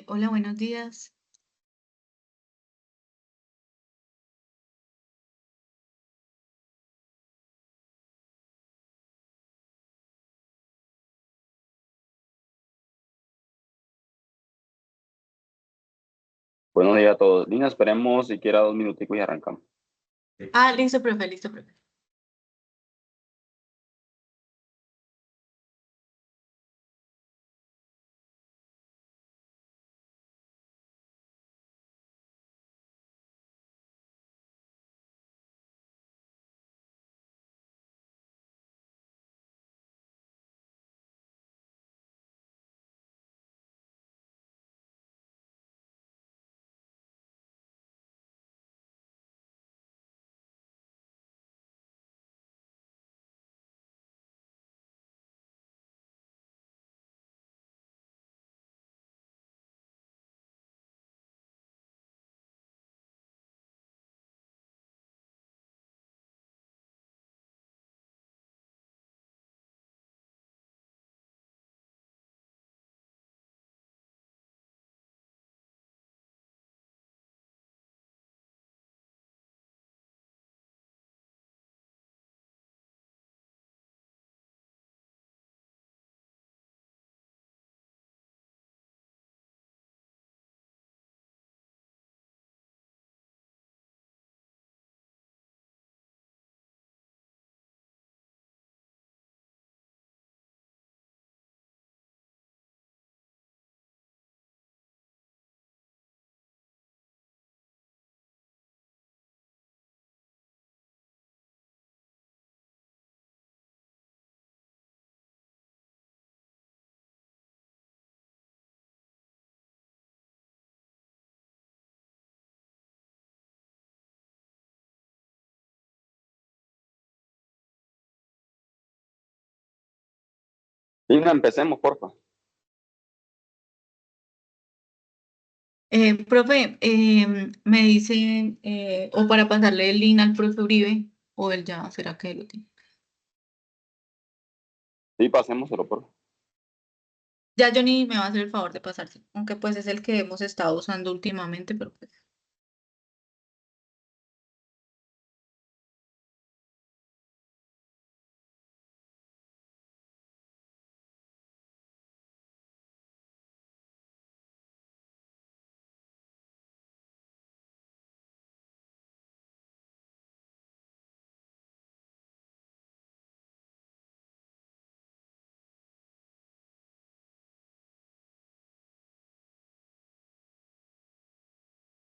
Hola, buenos días. Buenos días a todos. Lina, esperemos siquiera 2 minuticos y arrancamos. Listo, profe, listo, profe. Lina, empecemos, porfa. Profe, me dice, o para pasarle el link al profe Uribe, o él ya, ¿será que lo tiene? Sí, pasémoselo, porfa. Ya Johnny me va a hacer el favor de pasarse, aunque pues es el que hemos estado usando últimamente, pero pues.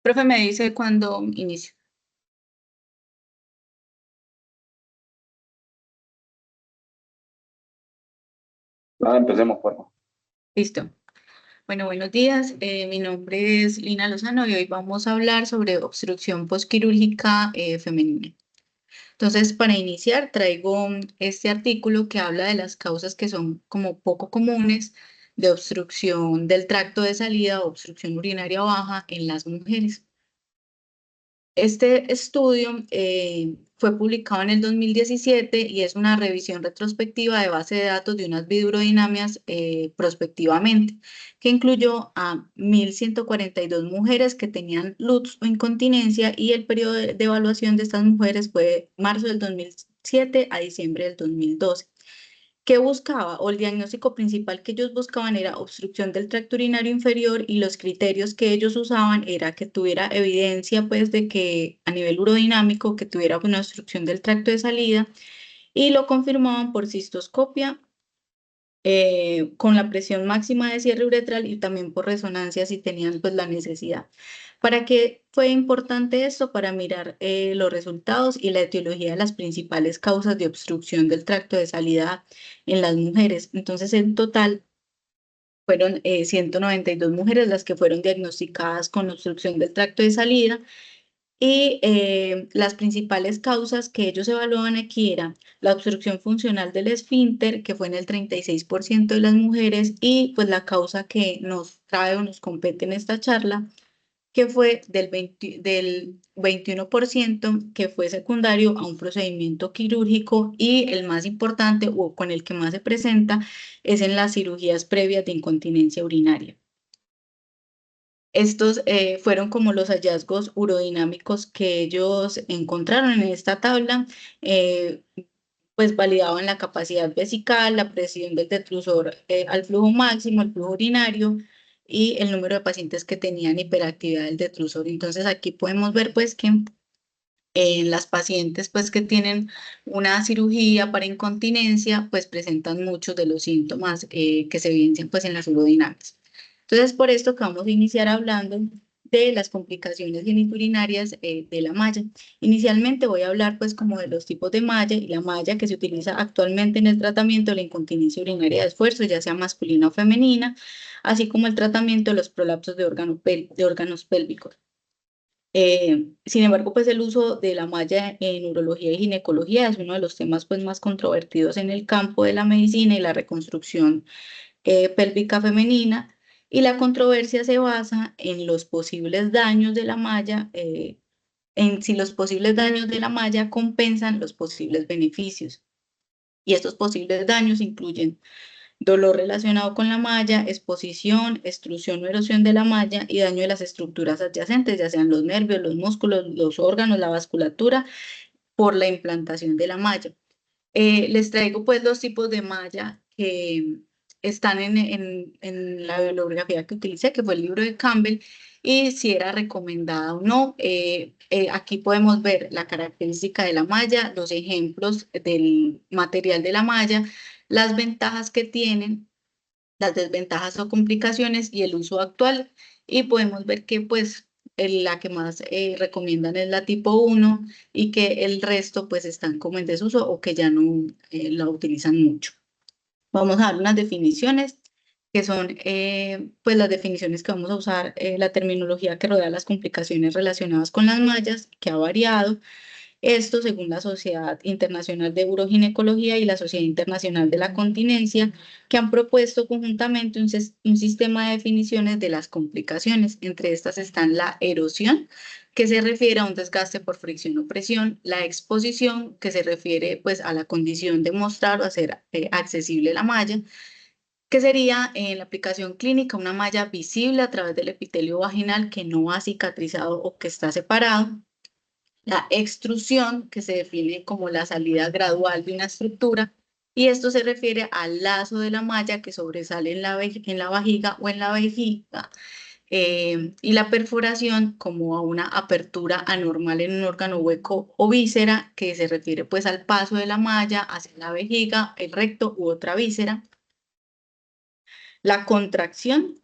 Profe me dice cuando inicio. Nada, empecemos, porfa. Listo. Bueno, buenos días. Mi nombre es Lina Lozano y hoy vamos a hablar sobre obstrucción posquirúrgica femenina. Entonces, para iniciar, traigo este artículo que habla de las causas que son como poco comunes de obstrucción del tracto de salida o obstrucción urinaria baja en las mujeres. Este estudio fue publicado en el 2017 y es una revisión retrospectiva de base de datos de unas biohidrodinámicas prospectivamente, que incluyó a 1.142 mujeres que tenían LUTS o incontinencia y el periodo de evaluación de estas mujeres fue de marzo del 2007 a diciembre del 2012. ¿Qué buscaba? O el diagnóstico principal que ellos buscaban era obstrucción del tracto urinario inferior y los criterios que ellos usaban era que tuviera evidencia pues de que a nivel urodinámico que tuviera una obstrucción del tracto de salida y lo confirmaban por cistoscopia con la presión máxima de cierre uretral y también por resonancia si tenían pues la necesidad. ¿Para qué fue importante esto? Para mirar los resultados y la etiología de las principales causas de obstrucción del tracto de salida en las mujeres. Entonces, en total, fueron 192 mujeres las que fueron diagnosticadas con obstrucción del tracto de salida y las principales causas que ellos evaluaban aquí eran la obstrucción funcional del esfínter, que fue en el 36% de las mujeres, y pues la causa que nos trae o nos compete en esta charla, que fue del 21%, que fue secundario a un procedimiento quirúrgico, y el más importante o con el que más se presenta es en las cirugías previas de incontinencia urinaria. Estos fueron como los hallazgos urodinámicos que ellos encontraron en esta tabla. eh, pues validaban la capacidad vesical, la presión del detrusor al flujo máximo, el flujo urinario y el número de pacientes que tenían hiperactividad del detrusor. Entonces aquí podemos ver pues que en las pacientes pues que tienen una cirugía para incontinencia pues presentan muchos de los síntomas que se evidencian pues en las urodinámicas. Entonces por esto que vamos a iniciar hablando de las complicaciones geniturinarias de la malla. Inicialmente voy a hablar pues como de los tipos de malla y la malla que se utiliza actualmente en el tratamiento de la incontinencia urinaria de esfuerzo, ya sea masculina o femenina, así como el tratamiento de los prolapsos de órganos pélvicos. Sin embargo, pues el uso de la malla en urología y ginecología es uno de los temas pues más controvertidos en el campo de la medicina y la reconstrucción pélvica femenina. Y la controversia se basa en los posibles daños de la malla, en si los posibles daños de la malla compensan los posibles beneficios. Y estos posibles daños incluyen dolor relacionado con la malla, exposición, extrusión o erosión de la malla y daño de las estructuras adyacentes, ya sean los nervios, los músculos, los órganos, la vasculatura, por la implantación de la malla. Les traigo pues los tipos de malla que están en la bibliografía que utilicé, que fue el libro de Campbell, y si era recomendada o no. Aquí podemos ver la característica de la malla, los ejemplos del material de la malla, las ventajas que tienen, las desventajas o complicaciones y el uso actual. Y podemos ver que pues la que más recomiendan es la tipo 1 y que el resto pues están como en desuso o que ya no la utilizan mucho. Vamos a dar unas definiciones que son pues las definiciones que vamos a usar, la terminología que rodea las complicaciones relacionadas con las mallas, que ha variado. Esto según la Sociedad Internacional de Uroginecología y la Sociedad Internacional de la Continencia, que han propuesto conjuntamente un sistema de definiciones de las complicaciones. Entre estas están la erosión, que se refiere a un desgaste por fricción o presión; la exposición, que se refiere pues a la condición de mostrar o hacer accesible la malla, que sería en la aplicación clínica una malla visible a través del epitelio vaginal que no ha cicatrizado o que está separado; la extrusión, que se define como la salida gradual de una estructura, y esto se refiere al lazo de la malla que sobresale en la vajiga o en la vejiga, y la perforación como a una apertura anormal en un órgano hueco o víscera, que se refiere pues al paso de la malla hacia la vejiga, el recto u otra víscera. La contracción,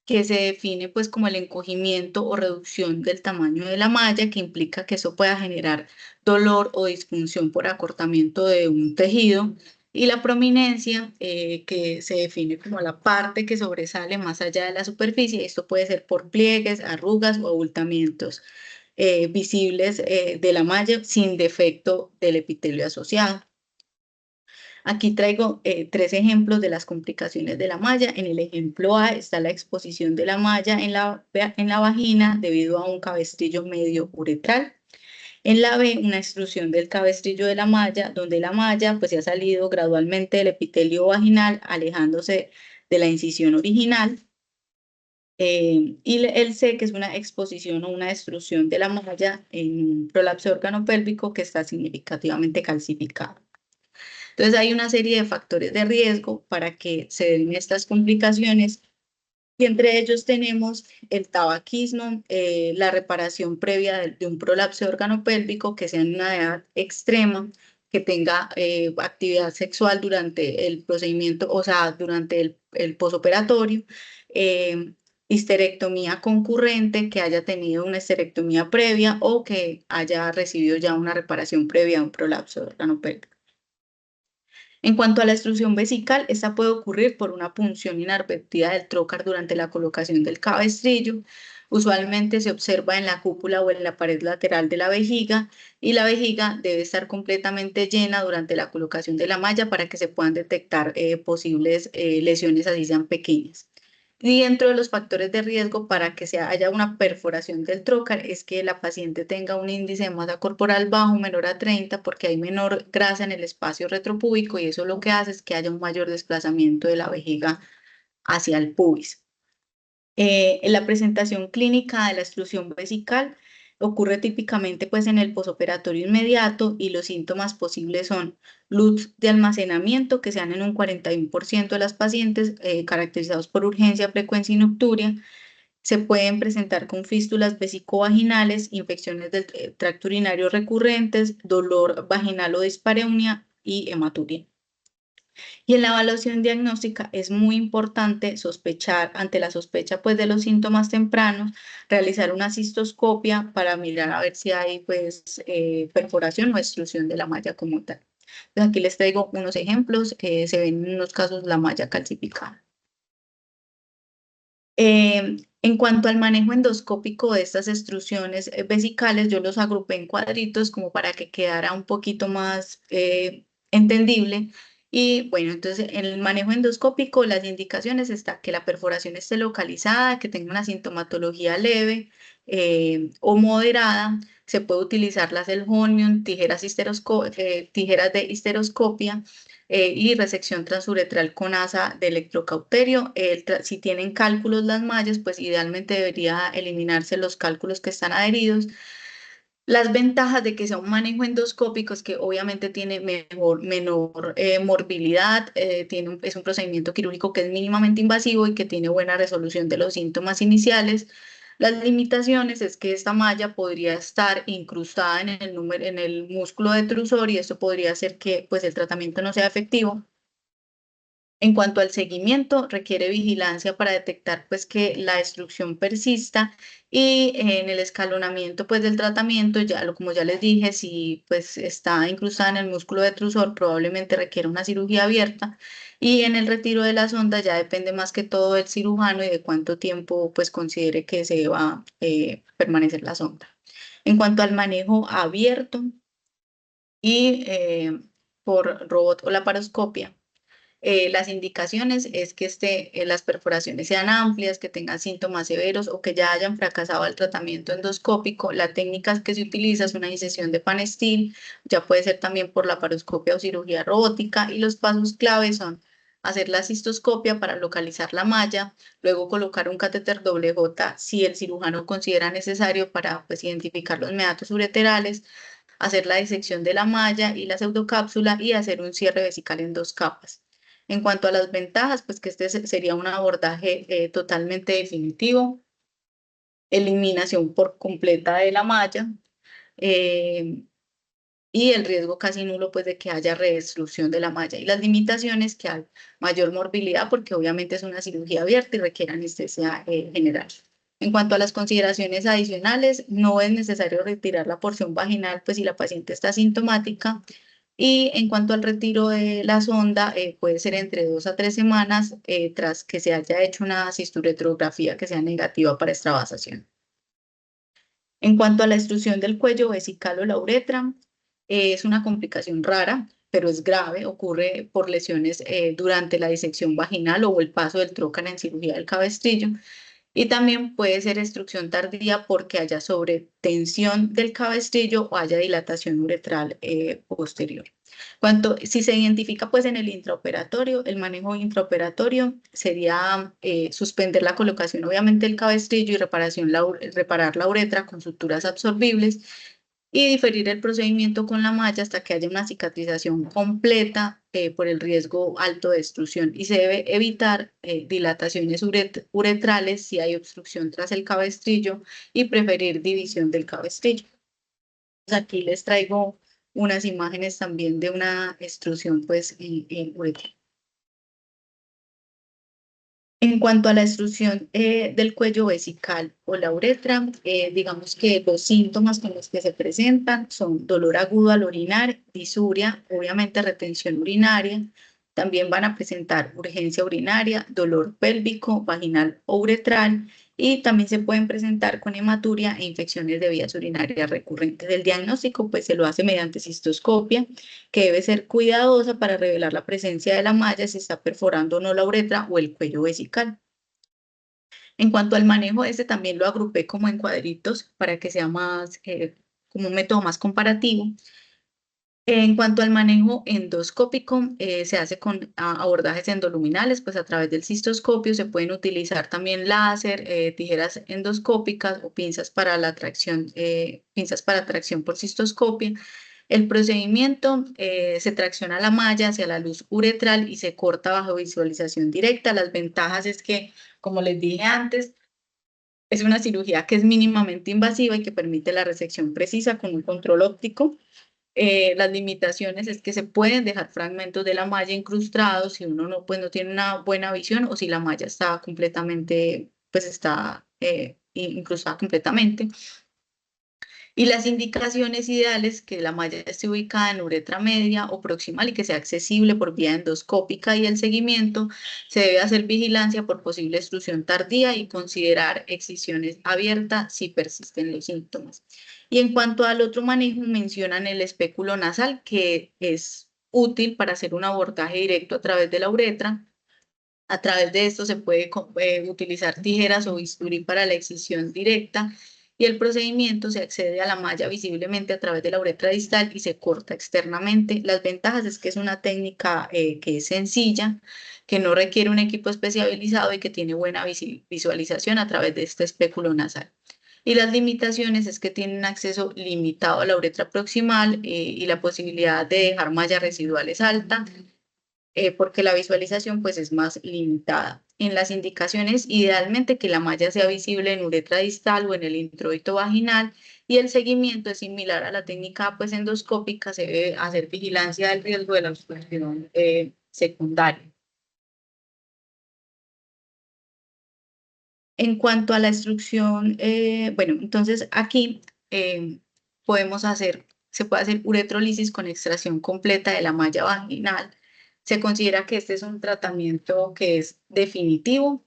que se define pues como el encogimiento o reducción del tamaño de la malla, que implica que eso pueda generar dolor o disfunción por acortamiento de un tejido; y la prominencia, que se define como la parte que sobresale más allá de la superficie. Esto puede ser por pliegues, arrugas o abultamientos visibles de la malla sin defecto del epitelio asociado. Aquí traigo tres ejemplos de las complicaciones de la malla. En el ejemplo A está la exposición de la malla en la vagina debido a un cabestrillo medio uretral. En la B, una extrusión del cabestrillo de la malla, donde la malla pues se ha salido gradualmente del epitelio vaginal, alejándose de la incisión original. Y el C, que es una exposición o una extrusión de la malla en un prolapso de órgano pélvico que está significativamente calcificado. Entonces hay una serie de factores de riesgo para que se den estas complicaciones, y entre ellos tenemos el tabaquismo, la reparación previa de un prolapso de órgano pélvico, que sea en una edad extrema, que tenga actividad sexual durante el procedimiento, o sea, durante el posoperatorio, histerectomía concurrente, que haya tenido una histerectomía previa o que haya recibido ya una reparación previa a un prolapso de órgano pélvico. En cuanto a la extrusión vesical, esta puede ocurrir por una punción inadvertida del trócar durante la colocación del cabestrillo. Usualmente se observa en la cúpula o en la pared lateral de la vejiga, y la vejiga debe estar completamente llena durante la colocación de la malla para que se puedan detectar posibles lesiones, así sean pequeñas. Y dentro de los factores de riesgo para que haya una perforación del trócar es que la paciente tenga un índice de masa corporal bajo, menor a 30, porque hay menor grasa en el espacio retropúbico, y eso lo que hace es que haya un mayor desplazamiento de la vejiga hacia el pubis. En la presentación clínica de la extrusión vesical ocurre típicamente pues en el posoperatorio inmediato y los síntomas posibles son luz de almacenamiento que se dan en un 41% de las pacientes caracterizados por urgencia, frecuencia y nocturia. Se pueden presentar con fístulas vesicovaginales, infecciones del tracto urinario recurrentes, dolor vaginal o dispareunia y hematuria. Y en la evaluación diagnóstica es muy importante sospechar, ante la sospecha pues de los síntomas tempranos, realizar una cistoscopia para mirar a ver si hay pues perforación o extrusión de la malla como tal. Entonces, aquí les traigo unos ejemplos, se ven en unos casos la malla calcificada. En cuanto al manejo endoscópico de estas extrusiones vesicales, yo los agrupé en cuadritos como para que quedara un poquito más entendible. Y bueno, entonces en el manejo endoscópico las indicaciones está que la perforación esté localizada, que tenga una sintomatología leve o moderada. Se puede utilizar las Elhonion, tijeras de histeroscopia y resección transuretral con asa de electrocauterio. Si tienen cálculos las mallas, pues idealmente debería eliminarse los cálculos que están adheridos. Las ventajas de que sea un manejo endoscópico es que obviamente tiene menor morbilidad, es un procedimiento quirúrgico que es mínimamente invasivo y que tiene buena resolución de los síntomas iniciales. Las limitaciones es que esta malla podría estar incrustada en el músculo detrusor y esto podría hacer que pues, el tratamiento no sea efectivo. En cuanto al seguimiento, requiere vigilancia para detectar pues que la destrucción persista y en el escalonamiento pues del tratamiento, como ya les dije, si pues está incrustada en el músculo detrusor, probablemente requiere una cirugía abierta y en el retiro de la sonda ya depende más que todo del cirujano y de cuánto tiempo pues considere que se va a permanecer la sonda. En cuanto al manejo abierto y por robot o laparoscopia, las indicaciones es que las perforaciones sean amplias, que tengan síntomas severos o que ya hayan fracasado el tratamiento endoscópico. La técnica que se utiliza es una incisión de panestil, ya puede ser también por laparoscopia o cirugía robótica y los pasos claves son hacer la cistoscopia para localizar la malla, luego colocar un catéter doble J si el cirujano considera necesario para pues, identificar los meatos ureterales, hacer la disección de la malla y la pseudocápsula y hacer un cierre vesical en 2 capas. En cuanto a las ventajas, pues que sería un abordaje totalmente definitivo, eliminación por completa de la malla eh, y el riesgo casi nulo pues de que haya redestrucción de la malla y las limitaciones que hay mayor morbilidad porque obviamente es una cirugía abierta y requiere anestesia general. En cuanto a las consideraciones adicionales, no es necesario retirar la porción vaginal pues si la paciente está sintomática y en cuanto al retiro de la sonda, puede ser entre 2 a 3 semanas tras que se haya hecho una cisturetrografía que sea negativa para extravasación. En cuanto a la extrusión del cuello vesical o la uretra, es una complicación rara, pero es grave, ocurre por lesiones durante la disección vaginal o el paso del trocar en cirugía del cabestrillo. Y también puede ser extrusión tardía porque haya sobretensión del cabestrillo o haya dilatación uretral posterior. Si se identifica pues en el intraoperatorio, el manejo intraoperatorio sería suspender la colocación obviamente del cabestrillo y reparar la uretra con suturas absorbibles y diferir el procedimiento con la malla hasta que haya una cicatrización completa por el riesgo alto de extrusión y se debe evitar dilataciones uretrales si hay obstrucción tras el cabestrillo y preferir división del cabestrillo. Aquí les traigo unas imágenes también de una extrusión pues en uretra. En cuanto a la extrusión del cuello vesical o la uretra, digamos que los síntomas con los que se presentan son dolor agudo al orinar, disuria, obviamente retención urinaria. También van a presentar urgencia urinaria, dolor pélvico, vaginal o uretral y también se pueden presentar con hematuria e infecciones de vías urinarias recurrentes. El diagnóstico pues se lo hace mediante cistoscopia que debe ser cuidadosa para revelar la presencia de la malla, si está perforando o no la uretra o el cuello vesical. En cuanto al manejo, este también lo agrupé como en cuadritos para que sea más, como un método más comparativo. En cuanto al manejo endoscópico, se hace con abordajes endoluminales, pues a través del cistoscopio se pueden utilizar también láser, tijeras endoscópicas o pinzas para tracción por cistoscopio. El procedimiento se tracciona la malla hacia la luz uretral y se corta bajo visualización directa. Las ventajas es que, como les dije antes, es una cirugía que es mínimamente invasiva y que permite la resección precisa con un control óptico. Las limitaciones es que se pueden dejar fragmentos de la malla incrustados si uno no, pues, no tiene una buena visión o si la malla está completamente, pues está incrustada completamente. Y las indicaciones ideales, que la malla esté ubicada en uretra media o proximal y que sea accesible por vía endoscópica, y el seguimiento se debe hacer vigilancia por posible extrusión tardía y considerar excisiones abiertas si persisten los síntomas. Y en cuanto al otro manejo, mencionan el espéculo nasal, que es útil para hacer un abordaje directo a través de la uretra. A través de esto se puede utilizar tijeras o bisturí para la excisión directa, y el procedimiento se accede a la malla visiblemente a través de la uretra distal y se corta externamente. Las ventajas es que es una técnica que es sencilla, que no requiere un equipo especializado y que tiene buena visualización a través de este espéculo nasal. Y las limitaciones es que tiene un acceso limitado a la uretra proximal y la posibilidad de dejar mallas residuales alta, porque la visualización pues es más limitada. En las indicaciones, idealmente que la malla sea visible en uretra distal o en el introito vaginal, y el seguimiento es similar a la técnica pues endoscópica, se debe hacer vigilancia del riesgo de la obstrucción secundaria. En cuanto a la extrusión, bueno, entonces aquí se puede hacer uretrolisis con extracción completa de la malla vaginal. Se considera que este es un tratamiento que es definitivo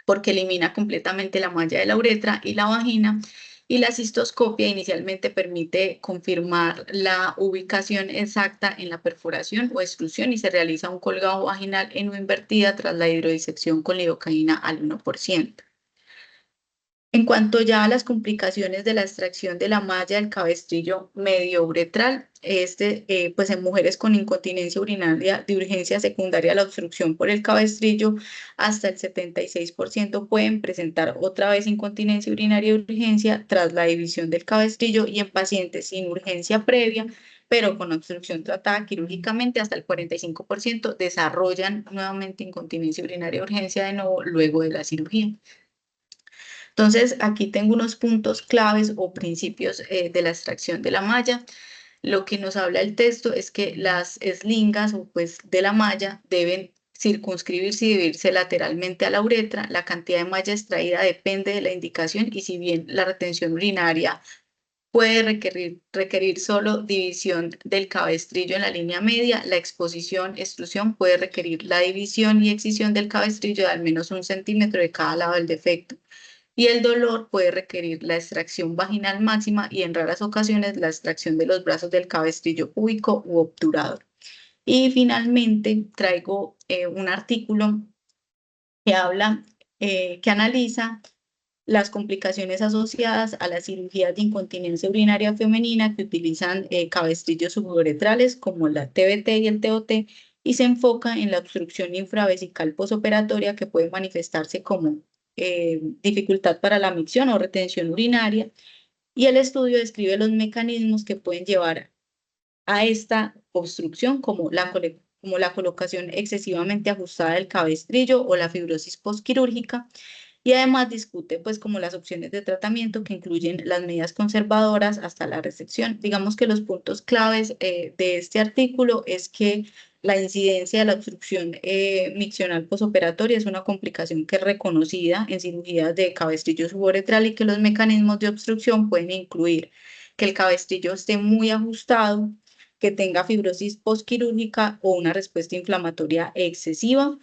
porque elimina completamente la malla de la uretra y la vagina, y la cistoscopia inicialmente permite confirmar la ubicación exacta en la perforación o extrusión y se realiza un colgado vaginal en U invertida tras la hidrodisección con lidocaína al 1%. En cuanto ya a las complicaciones de la extracción de la malla del cabestrillo medio uretral, pues en mujeres con incontinencia urinaria de urgencia secundaria a la obstrucción por el cabestrillo, hasta el 76% pueden presentar otra vez incontinencia urinaria de urgencia tras la división del cabestrillo, y en pacientes sin urgencia previa, pero con obstrucción tratada quirúrgicamente, hasta el 45% desarrollan nuevamente incontinencia urinaria de urgencia de nuevo luego de la cirugía. Entonces, aquí tengo unos puntos claves o principios de la extracción de la malla. Lo que nos habla el texto es que las eslingas o pues de la malla deben circunscribirse y dividirse lateralmente a la uretra. La cantidad de malla extraída depende de la indicación, y si bien la retención urinaria puede requerir solo división del cabestrillo en la línea media, la exposición-extrusión puede requerir la división y excisión del cabestrillo de al menos 1 centímetro de cada lado del defecto. Y el dolor puede requerir la extracción vaginal máxima y en raras ocasiones la extracción de los brazos del cabestrillo púbico u obturador. Y finalmente traigo un artículo que que analiza las complicaciones asociadas a las cirugías de incontinencia urinaria femenina que utilizan cabestrillos suburetrales como la TBT y el TOT, y se enfoca en la obstrucción infravesical posoperatoria que puede manifestarse como dificultad para la micción o retención urinaria, y el estudio describe los mecanismos que pueden llevar a esta obstrucción como la colocación excesivamente ajustada del cabestrillo o la fibrosis postquirúrgica, y además discute pues como las opciones de tratamiento que incluyen las medidas conservadoras hasta la resección. Digamos que los puntos claves de este artículo es que la incidencia de la obstrucción miccional posoperatoria es una complicación que es reconocida en cirugías de cabestrillo suburetral, y que los mecanismos de obstrucción pueden incluir que el cabestrillo esté muy ajustado, que tenga fibrosis postquirúrgica o una respuesta inflamatoria excesiva.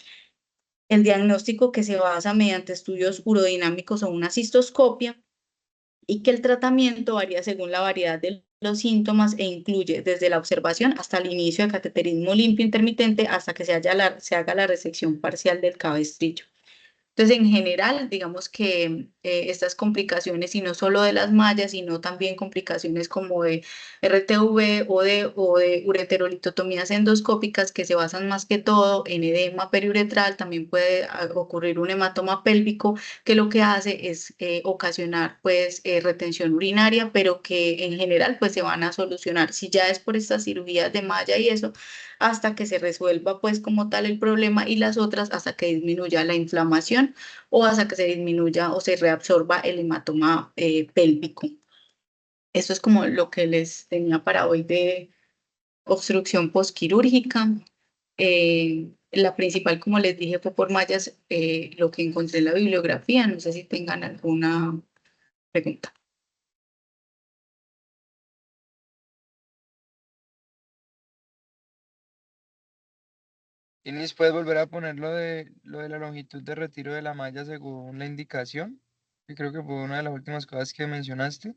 El diagnóstico que se basa mediante estudios urodinámicos o una cistoscopia, y que el tratamiento varía según la variedad de los síntomas e incluye desde la observación hasta el inicio de cateterismo limpio intermitente hasta que se haga la resección parcial del cabestrillo. Entonces, en general, digamos que estas complicaciones, y no solo de las mallas, sino también complicaciones como de RTV o de ureterolitotomías endoscópicas, que se basan más que todo en edema periuretral. También puede ocurrir un hematoma pélvico, que lo que hace es ocasionar pues retención urinaria, pero que en general pues se van a solucionar. Si ya es por estas cirugías de malla y eso, hasta que se resuelva pues como tal el problema, y las otras hasta que disminuya la inflamación o hasta que se disminuya o se reabsorba el hematoma pélvico. Eso es como lo que les tenía para hoy de obstrucción posquirúrgica. La principal, como les dije, fue por mallas, lo que encontré en la bibliografía. No sé si tengan alguna pregunta. Inis, ¿puedes volver a poner lo de la longitud de retiro de la malla según la indicación? Que creo que fue una de las últimas cosas que mencionaste.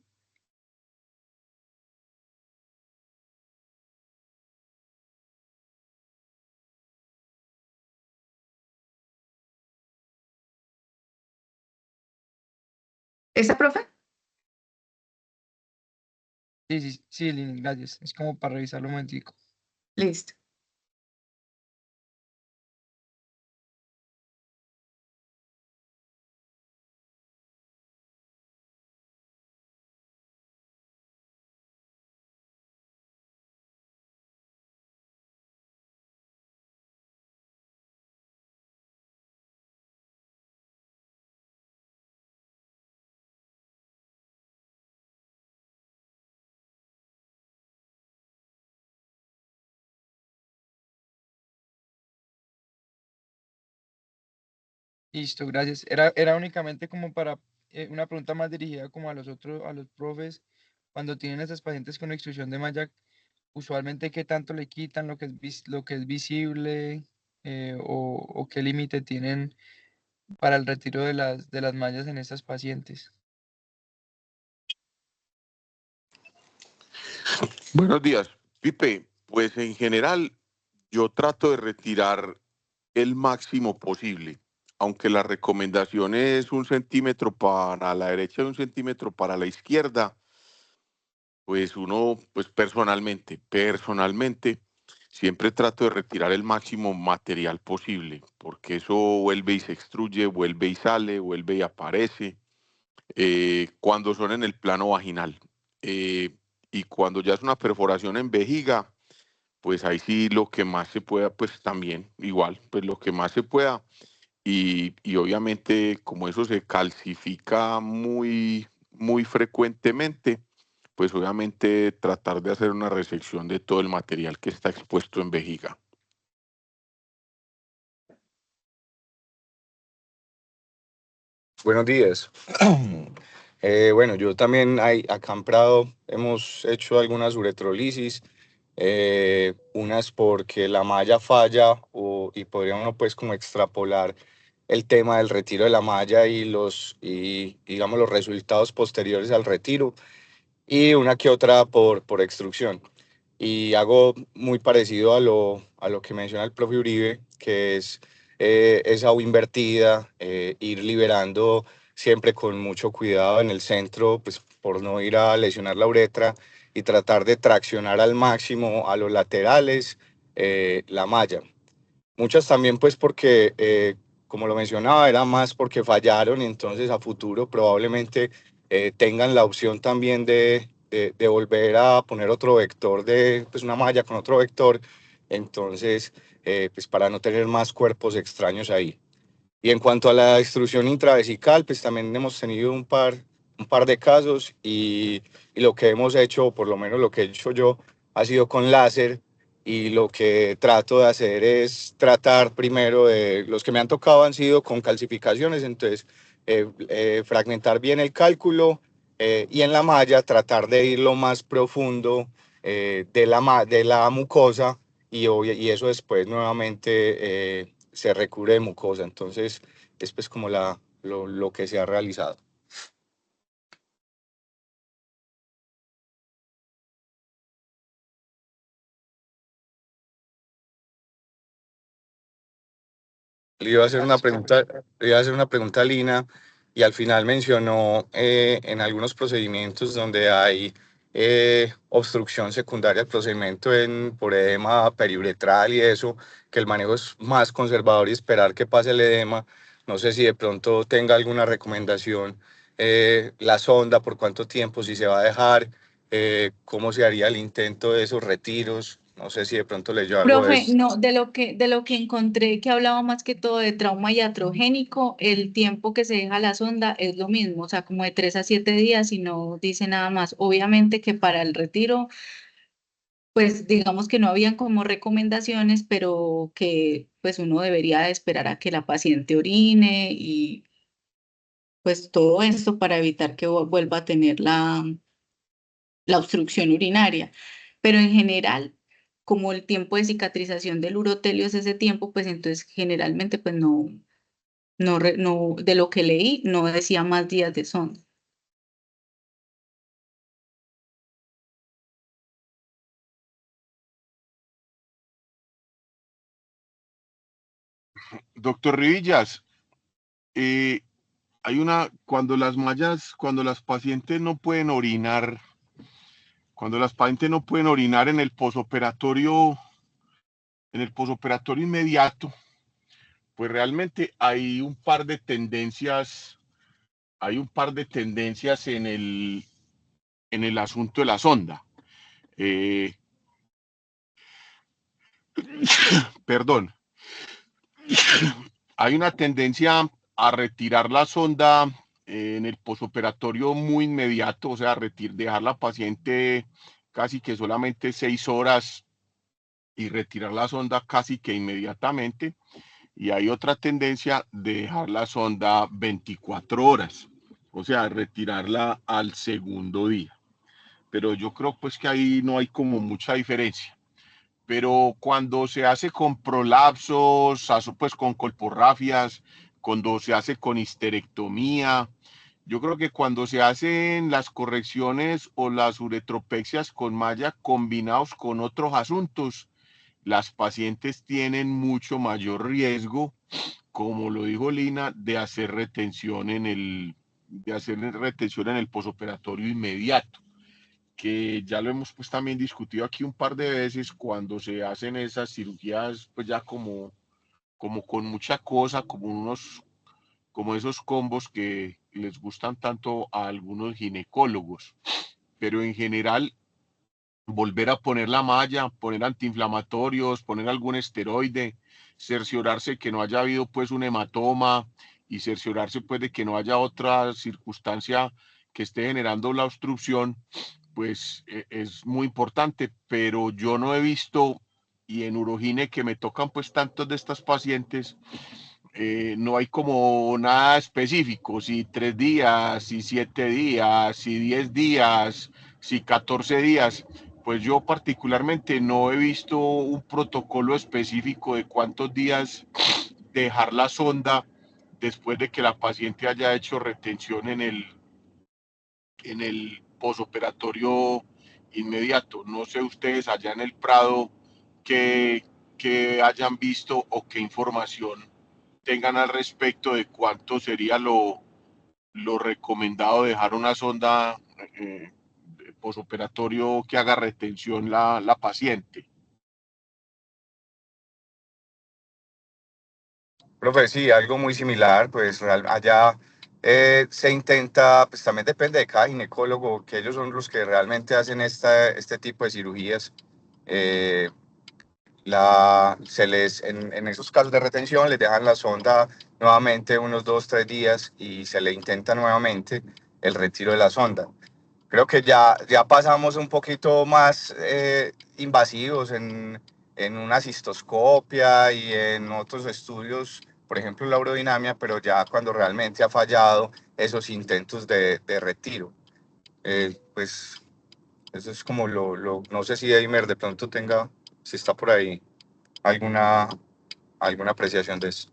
¿Esa, profe? Sí, sí, sí, Lini, gracias. Es como para revisarlo un momentico. Listo. Listo, gracias. Era únicamente como para una pregunta más dirigida como a los otros, a los profes, cuando tienen estos pacientes con extrusión de malla, usualmente qué tanto le quitan lo que es, lo que es visible, o qué límite tienen para el retiro de las mallas en estas pacientes. Buenos días, Pipe. Pues en general yo trato de retirar el máximo posible, aunque la recomendación es 1 centímetro para la derecha y 1 centímetro para la izquierda. Pues uno, pues personalmente, siempre trato de retirar el máximo material posible, porque eso vuelve y se extruye, vuelve y sale, vuelve y aparece, cuando son en el plano vaginal. Y cuando ya es una perforación en vejiga, pues ahí sí lo que más se pueda, pues también igual, pues lo que más se pueda. Y obviamente como eso se calcifica muy frecuentemente, pues obviamente tratar de hacer una resección de todo el material que está expuesto en vejiga. Buenos días. Bueno, yo también acá en Prado hemos hecho algunas uretrolisis, unas porque la malla falla y podría uno pues como extrapolar el tema del retiro de la malla y digamos los resultados posteriores al retiro, y una que otra por extrusión. Y hago muy parecido a lo que menciona el profe Uribe, que es esa U invertida, ir liberando siempre con mucho cuidado en el centro, pues por no ir a lesionar la uretra, y tratar de traccionar al máximo a los laterales la malla. Muchas también pues porque, como lo mencionaba, era más porque fallaron, y entonces a futuro probablemente tengan la opción también de volver a poner otro vector, pues una malla con otro vector, entonces pues para no tener más cuerpos extraños ahí. Y en cuanto a la extrusión intravesical, pues también hemos tenido un par de casos, y lo que hemos hecho, por lo menos lo que he hecho yo, ha sido con láser, y lo que trato de hacer es tratar primero de, los que me han tocado han sido con calcificaciones, entonces fragmentar bien el cálculo, y en la malla tratar de ir lo más profundo de la mucosa, y eso después nuevamente se recubre de mucosa. Entonces, es pues como lo que se ha realizado. Le iba a hacer una pregunta, le iba a hacer una pregunta a Lina, y al final mencionó en algunos procedimientos donde hay obstrucción secundaria al procedimiento por edema periuretral y eso, que el manejo es más conservador y esperar que pase el edema. No sé si de pronto tenga alguna recomendación, la sonda, por cuánto tiempo, si se va a dejar, cómo se haría el intento de esos retiros. No sé si de pronto leyó algo de Profe, eso. no, de lo que encontré que hablaba más que todo de trauma iatrogénico, el tiempo que se deja la sonda es lo mismo, o sea, como de 3 a 7 días y no dice nada más. Obviamente que para el retiro, pues digamos que no habían como recomendaciones, pero que pues uno debería de esperar a que la paciente orine y pues todo esto para evitar que vuelva a tener la obstrucción urinaria. Pero en general, como el tiempo de cicatrización del urotelio es ese tiempo, pues entonces generalmente pues no, de lo que leí, no decía más días de sonda. Doctor Rivillas, eh, hay cuando las mallas, cuando las pacientes no pueden orinar, cuando las pacientes no pueden orinar en el posoperatorio inmediato, pues realmente hay un par de tendencias en el asunto de la sonda. Perdón, hay una tendencia a retirar la sonda en el posoperatorio muy inmediato, o sea, dejar la paciente casi que solamente 6 horas y retirar la sonda casi que inmediatamente. Y hay otra tendencia de dejar la sonda 24 horas, o sea, retirarla al segundo día. Pero yo creo pues que ahí no hay como mucha diferencia. Pero cuando se hace con prolapsos, pues con colporrafias, cuando se hace con histerectomía, yo creo que cuando se hacen las correcciones o las uretropexias con malla combinados con otros asuntos, las pacientes tienen mucho mayor riesgo, como lo dijo Lina, de hacer retención en el posoperatorio inmediato, que ya lo hemos pues también discutido aquí un par de veces cuando se hacen esas cirugías pues ya como con mucha cosa, como esos combos que les gustan tanto a algunos ginecólogos, pero en general volver a poner la malla, poner antiinflamatorios, poner algún esteroide, cerciorarse que no haya habido pues un hematoma y cerciorarse pues de que no haya otra circunstancia que esté generando la obstrucción, pues es muy importante, pero yo no he visto, y en urogine que me tocan pues tantos de estas pacientes, no hay como nada específico, si 3 días, si 7 días, si 10 días, si 14 días, pues yo particularmente no he visto un protocolo específico de cuántos días dejar la sonda después de que la paciente haya hecho retención en el posoperatorio inmediato. No sé ustedes allá en el Prado que hayan visto o qué información tengan al respecto de cuánto sería lo recomendado dejar una sonda posoperatorio que haga retención la paciente. Profe, sí, algo muy similar, pues allá se intenta, pues también depende de cada ginecólogo, que ellos son los que realmente hacen este tipo de cirugías. Eh, en esos casos de retención les dejan la sonda nuevamente unos 2, 3 días y se le intenta nuevamente el retiro de la sonda. Creo que ya pasamos un poquito más invasivos en una cistoscopia y en otros estudios, por ejemplo la urodinamia, pero ya cuando realmente ha fallado esos intentos de retiro. Pues eso es como no sé si Eimer de pronto tenga, si está por ahí, alguna, alguna apreciación de eso.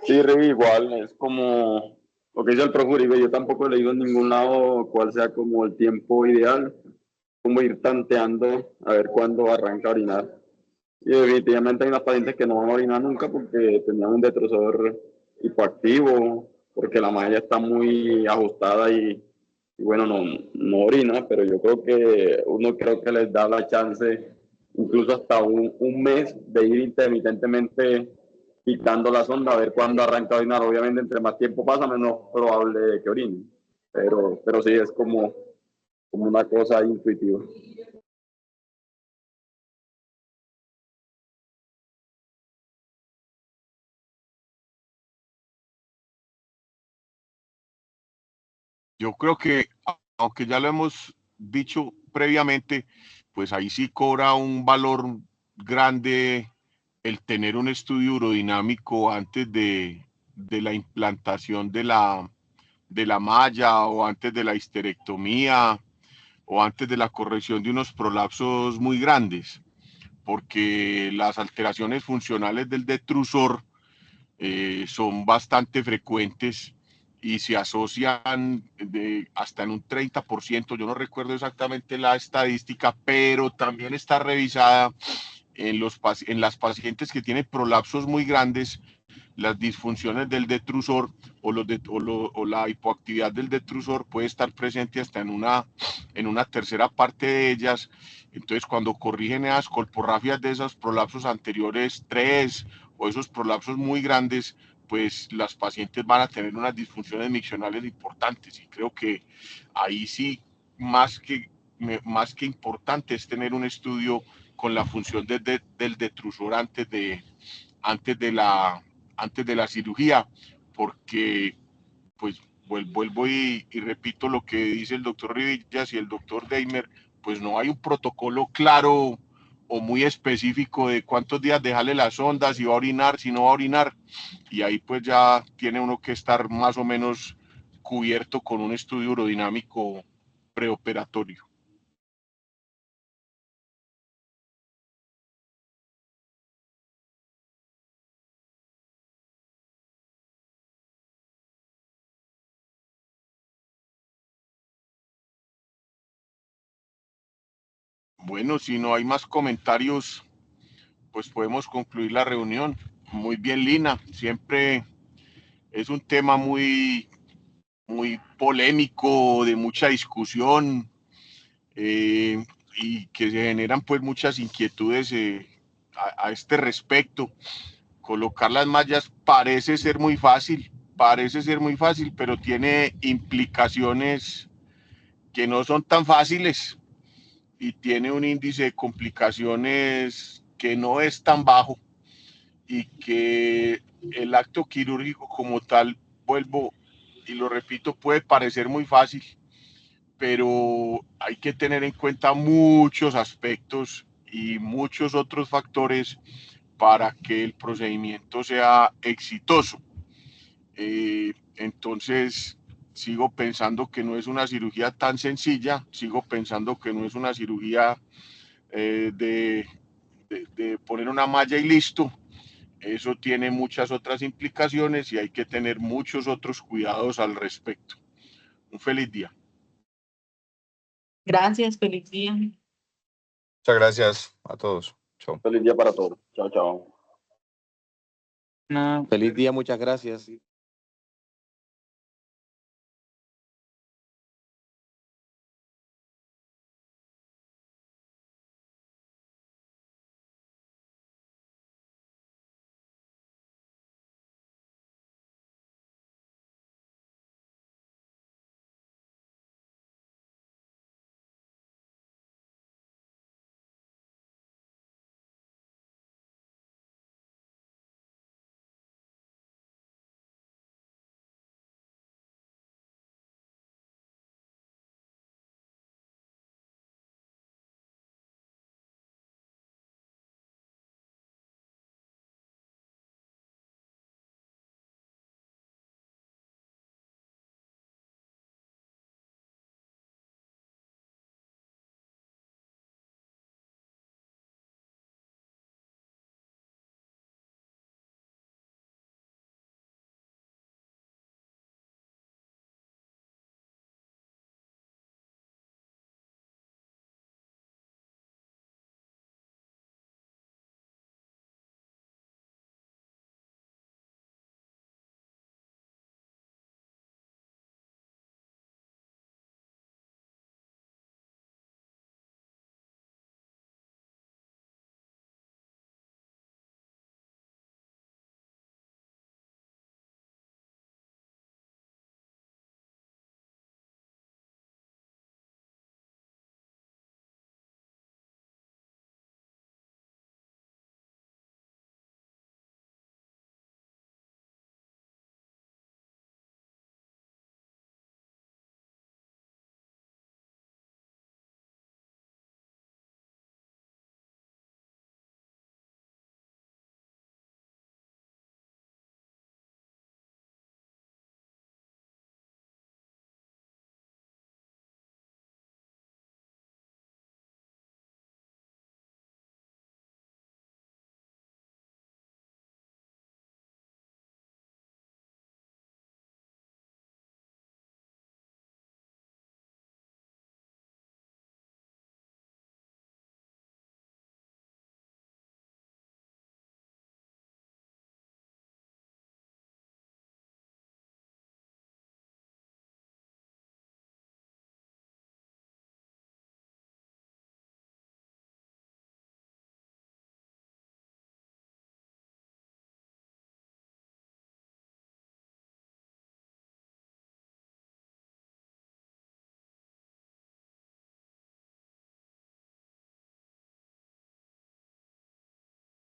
Sí, Rivi, igual, es como lo que dice el profe Uribe, yo tampoco he leído en ningún lado cuál sea como el tiempo ideal, como ir tanteando a ver cuándo arranca a orinar. Y definitivamente hay unas pacientes que no van a orinar nunca porque tenían un detrusor hipoactivo, porque la malla está muy ajustada y bueno, no orina, pero yo creo que creo que les da la chance, incluso hasta un mes, de ir intermitentemente quitando la sonda, a ver cuándo arranca a orinar. Obviamente, entre más tiempo pasa, menos probable que orine. Pero sí, es como una cosa intuitiva. Yo creo que, aunque ya lo hemos dicho previamente, pues ahí sí cobra un valor grande el tener un estudio urodinámico antes de la implantación de la malla o antes de la histerectomía o antes de la corrección de unos prolapsos muy grandes, porque las alteraciones funcionales del detrusor son bastante frecuentes y se asocian hasta en un 30%, yo no recuerdo exactamente la estadística, pero también está revisada en las pacientes que tienen prolapsos muy grandes, las disfunciones del detrusor o la hipoactividad del detrusor puede estar presente hasta en una tercera parte de ellas. Entonces, cuando corrigen esas colporrafias de esos prolapsos anteriores 3 o esos prolapsos muy grandes, pues las pacientes van a tener unas disfunciones miccionales importantes. Y creo que ahí sí, más que importante es tener un estudio con la función del detrusor antes de la cirugía, porque pues vuelvo y repito lo que dice el doctor Rivillas y el doctor Deimer, pues no hay un protocolo claro o muy específico de cuántos días dejarle las ondas, si va a orinar, si no va a orinar, y ahí pues ya tiene uno que estar más o menos cubierto con un estudio urodinámico preoperatorio. Bueno, si no hay más comentarios, pues podemos concluir la reunión. Muy bien, Lina. Siempre es un tema muy polémico, de mucha discusión, y que se generan pues muchas inquietudes a este respecto. Colocar las mallas parece ser muy fácil, pero tiene implicaciones que no son tan fáciles y tiene un índice de complicaciones que no es tan bajo, y que el acto quirúrgico como tal, vuelvo y lo repito, puede parecer muy fácil, pero hay que tener en cuenta muchos aspectos y muchos otros factores para que el procedimiento sea exitoso. Entonces, sigo pensando que no es una cirugía tan sencilla, sigo pensando que no es una cirugía de poner una malla y listo. Eso tiene muchas otras implicaciones y hay que tener muchos otros cuidados al respecto. Un feliz día. Gracias, feliz día. Muchas gracias a todos. Chao. Feliz día para todos. Chao, chao. No. Feliz día, muchas gracias.